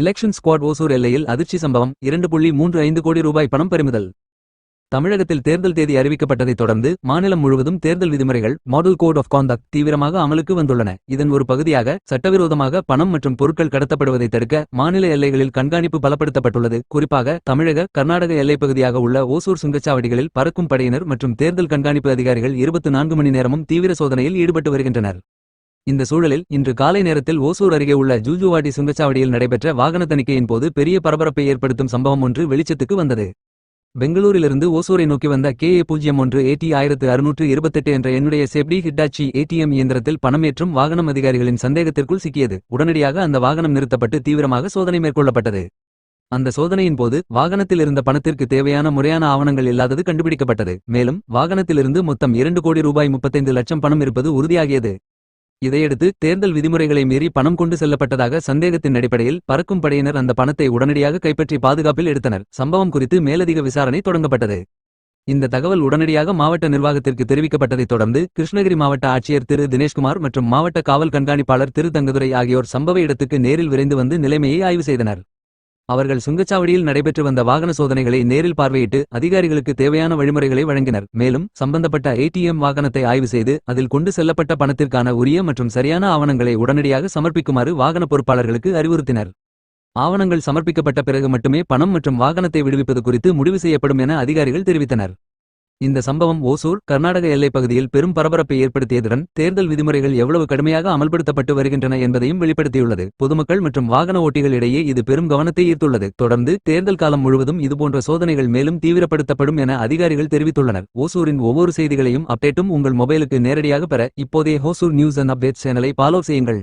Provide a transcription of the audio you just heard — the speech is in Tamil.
எலெக்ஷன் ஸ்குவாட் ஓசூர் எல்லையில் அதிர்ச்சி சம்பவம் 2.35 கோடி ரூபாய் பணம் பறிமுதல். தமிழகத்தில் தேர்தல் தேதி அறிவிக்கப்பட்டதைத் தொடர்ந்து மாநிலம் முழுவதும் தேர்தல் விதிமுறைகள் மாடல் கோட் ஆஃப் கான்டக்ட் தீவிரமாக அமலுக்கு வந்துள்ளன. இதன் ஒரு பகுதியாக சட்டவிரோதமாக பணம் மற்றும் பொருட்கள் கடத்தப்படுவதை தடுக்க மாநில எல்லைகளில் கண்காணிப்பு பலப்படுத்தப்பட்டுள்ளது. குறிப்பாக தமிழக கர்நாடக எல்லைப்பகுதியாக உள்ள ஓசூர் சுங்கச்சாவடிகளில் பறக்கும் படையினர் மற்றும் தேர்தல் கண்காணிப்பு அதிகாரிகள் 24 மணி நேரமும் தீவிர சோதனையில் ஈடுபட்டு வருகின்றனர். இந்த சூழலில் இன்று காலை நேரத்தில் ஓசூர் அருகே உள்ள ஜூஜுவாடி சுங்கச்சாவடியில் நடைபெற்ற வாகன தணிக்கையின் போது பெரிய பரபரப்பை ஏற்படுத்தும் சம்பவம் ஒன்று வெளிச்சத்துக்கு வந்தது. பெங்களூரிலிருந்து ஓசூரை நோக்கி வந்த KA01 AT 1628 என்ற என்னுடைய சேப்டி ஹிட்டாச்சி ATM இயந்திரத்தில் பணமேற்றும் வாகனம் அதிகாரிகளின் சந்தேகத்திற்குள் சிக்கியது. உடனடியாக அந்த வாகனம் நிறுத்தப்பட்டு தீவிரமாக சோதனை மேற்கொள்ளப்பட்டது. அந்த சோதனையின் போது வாகனத்தில் இருந்த பணத்திற்கு தேவையான முறையான ஆவணங்கள் இல்லாதது கண்டுபிடிக்கப்பட்டது. மேலும் வாகனத்திலிருந்து மொத்தம் 2 கோடி ரூபாய் 35 லட்சம் பணம் இருப்பது உறுதியாகியது. இதையடுத்து தேர்தல் விதிமுறைகளை மீறி பணம் கொண்டு செல்லப்பட்டதாக சந்தேகத்தின் அடிப்படையில் பறக்கும் படையினர் அந்த பணத்தை உடனடியாக கைப்பற்றி பாதுகாப்பில் எடுத்தனர். சம்பவம் குறித்து மேலதிக விசாரணை தொடங்கப்பட்டது. இந்த தகவல் உடனடியாக மாவட்ட நிர்வாகத்திற்கு தெரிவிக்கப்பட்டதைத் தொடர்ந்து கிருஷ்ணகிரி மாவட்ட ஆட்சியர் திரு தினேஷ்குமார் மற்றும் மாவட்ட காவல் கண்காணிப்பாளர் திரு தங்கதுரை ஆகியோர் சம்பவ இடத்துக்கு நேரில் விரைந்து வந்து நிலைமையை ஆய்வு செய்தனர். அவர்கள் சுங்கச்சாவடியில் நடைபெற்று வந்த வாகன சோதனைகளை நேரில் பார்வையிட்டு அதிகாரிகளுக்கு தேவையான வழிமுறைகளை வழங்கினர். மேலும் சம்பந்தப்பட்ட ATM வாகனத்தை ஆய்வு செய்து அதில் கொண்டு செல்லப்பட்ட பணத்திற்கான உரிய மற்றும் சரியான ஆவணங்களை உடனடியாக சமர்ப்பிக்குமாறு வாகன பொறுப்பாளர்களுக்கு அறிவுறுத்தினர். ஆவணங்கள் சமர்ப்பிக்கப்பட்ட பிறகு மட்டுமே பணம் மற்றும் வாகனத்தை விடுவிப்பது குறித்து முடிவு செய்யப்படும் என அதிகாரிகள் தெரிவித்தனர். இந்த சம்பவம் ஓசூர் கர்நாடக எல்லைப் பகுதியில் பெரும் பரபரப்பை ஏற்படுத்தியதுடன் தேர்தல் விதிமுறைகள் எவ்வளவு கடுமையாக அமல்படுத்தப்பட்டு வருகின்றன என்பதையும் வெளிப்படுத்தியுள்ளது. பொதுமக்கள் மற்றும் வாகன ஓட்டிகள் இடையே இது பெரும் கவனத்தை ஈர்த்துள்ளது. தொடர்ந்து தேர்தல் காலம் முழுவதும் இதுபோன்ற சோதனைகள் மேலும் தீவிரப்படுத்தப்படும் என அதிகாரிகள் தெரிவித்துள்ளனர். ஓசூரின் ஒவ்வொரு செய்திகளையும் அப்டேட்டும் உங்கள் மொபைலுக்கு நேரடியாக பெற இப்போதைய ஹோசூர் நியூஸ் அண்ட் அப்டேட்ஸ் சேனலை ஃபாலோ செய்யுங்கள்.